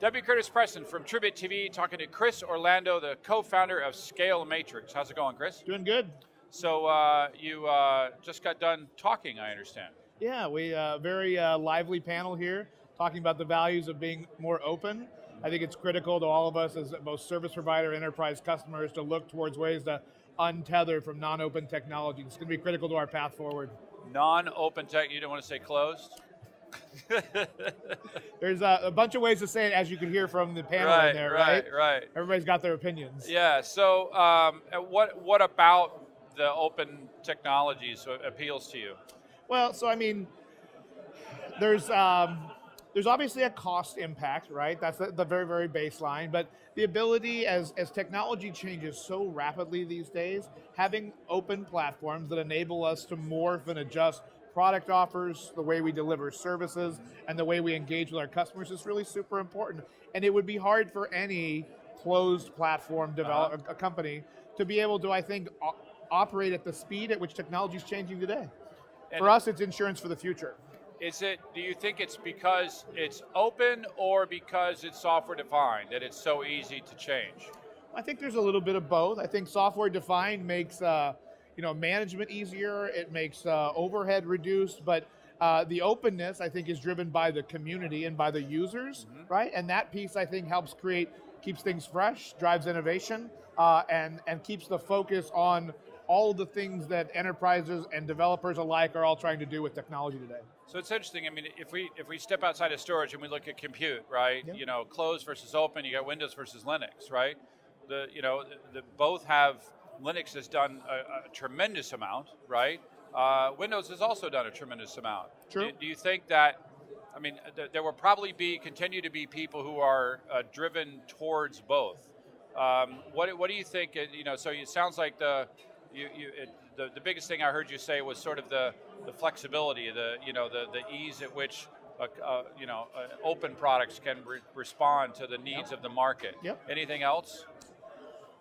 W. Curtis Preston from Tribute TV talking to Chris Orlando, the co-founder of Scale Matrix. How's it going, Chris? Doing good. So you just got done talking, I understand. Yeah, we very lively panel here talking about the values of being more open. I think it's critical to all of us as both service provider and enterprise customers to look towards ways to untether from non-open technology. It's going to be critical to our path forward. Non-open tech, you don't want to say closed? There's a bunch of ways to say it, as you can hear from the panel in there, right? Right. Everybody's got their opinions. Yeah, so what about the open technologies appeals to you? Well, so I mean, there's obviously a cost impact, right? That's the very, very baseline. But the ability, as technology changes so rapidly these days, having open platforms that enable us to morph and adjust product offers, the way we deliver services, and the way we engage with our customers is really super important. And it would be hard for any closed platform a company to be able to, I think, operate at the speed at which technology is changing today. And for us, it's insurance for the future. Do you think it's because it's open or because it's software defined, that it's so easy to change? I think there's a little bit of both. I think software defined makes management easier, it makes overhead reduced, but the openness, I think, is driven by the community and by the users, right? And that piece, I think, keeps things fresh, drives innovation, and keeps the focus on all the things that enterprises and developers alike are all trying to do with technology today. So it's interesting. I mean, if we step outside of storage and we look at compute, right? Yep. You know, closed versus open. You got Windows versus Linux, right? Both have. Linux has done a tremendous amount, right? Windows has also done a tremendous amount. True. Do you think that? I mean, there will probably continue to be people who are driven towards both. What do you think? So it sounds like the biggest thing I heard you say was sort of the flexibility, the ease at which open products can respond to the needs of the market. Yep. Anything else?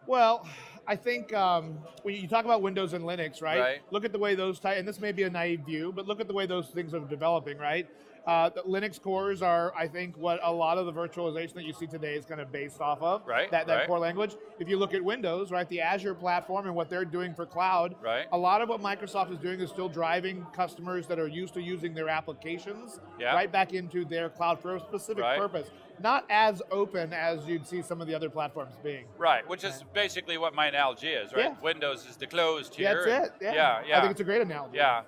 Well, I think when you talk about Windows and Linux, right? Look at the way those and this may be a naive view, but look at the way those things are developing, right? The Linux cores are, I think, what a lot of the virtualization that you see today is kind of based off of. That core language. If you look at Windows, right, the Azure platform and what they're doing for cloud, a lot of what Microsoft is doing is still driving customers that are used to using their applications right back into their cloud for a specific purpose. Not as open as you'd see some of the other platforms being. Right, which is basically what my analogy is, right? Yeah. Windows is the closed here. That's it, yeah. I think it's a great analogy. Yeah.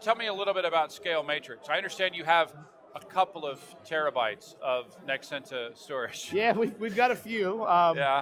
Tell me a little bit about Scale Matrix. I understand you have a couple of terabytes of Nexenta storage. Yeah, we've got a few.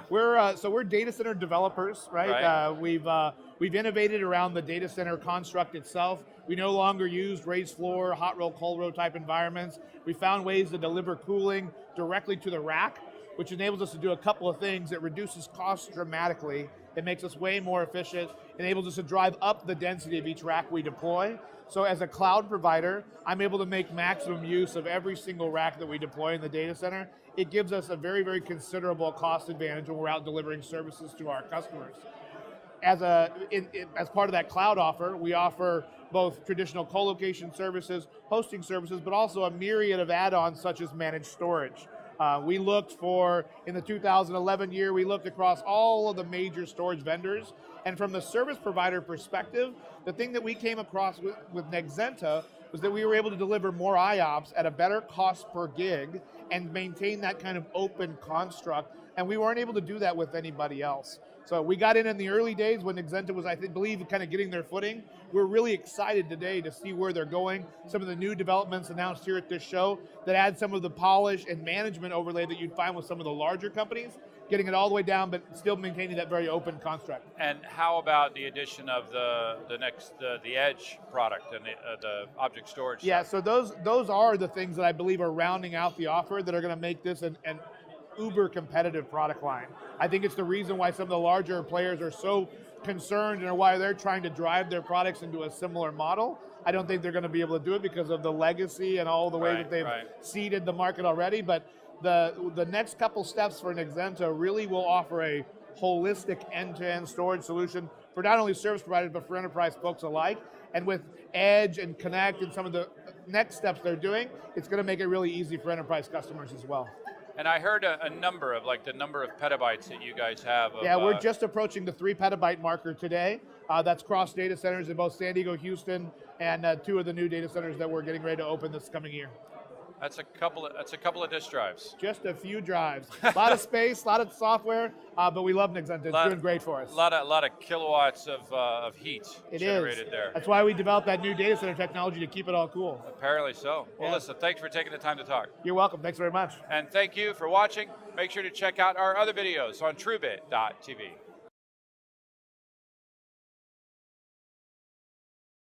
We're data center developers, right? We've innovated around the data center construct itself. We no longer use raised floor, hot roll, cold roll type environments. We found ways to deliver cooling directly to the rack, which enables us to do a couple of things. It reduces costs dramatically. It makes us way more efficient, enables us to drive up the density of each rack we deploy. So as a cloud provider, I'm able to make maximum use of every single rack that we deploy in the data center. It gives us a very, very considerable cost advantage when we're out delivering services to our customers. As part of that cloud offer, we offer both traditional co-location services, hosting services, but also a myriad of add-ons such as managed storage. We looked in the 2011 year, we looked across all of the major storage vendors, and from the service provider perspective, the thing that we came across with Nexenta was that we were able to deliver more IOPS at a better cost per gig and maintain that kind of open construct, and we weren't able to do that with anybody else. So we got in the early days when Nexenta was, I believe, kind of getting their footing. We're really excited today to see where they're going. Some of the new developments announced here at this show that add some of the polish and management overlay that you'd find with some of the larger companies, getting it all the way down, but still maintaining that very open construct. And how about the addition of the Edge product and the object storage? Yeah, so those are the things that I believe are rounding out the offer that are going to make this an uber competitive product line. I think it's the reason why some of the larger players are so concerned and why they're trying to drive their products into a similar model. I don't think they're going to be able to do it because of the legacy and all the way that they've seeded the market already. But the next couple steps for Nexenta really will offer a holistic end-to-end storage solution for not only service providers, but for enterprise folks alike. And with Edge and Connect and some of the next steps they're doing, it's going to make it really easy for enterprise customers as well. And I heard a number of, like the number of petabytes that you guys have. Yeah, we're just approaching the 3 petabyte marker today. That's cross data centers in both San Diego, Houston, and 2 of the new data centers that we're getting ready to open this coming year. That's a couple of disk drives. Just a few drives. A lot of space, a lot of software, but we love Nexenta. It's doing great for us. A lot of kilowatts of heat generated there. That's why we developed that new data center technology to keep it all cool. Apparently so. Well, listen, thanks for taking the time to talk. You're welcome. Thanks very much. And thank you for watching. Make sure to check out our other videos on TrueBit.tv.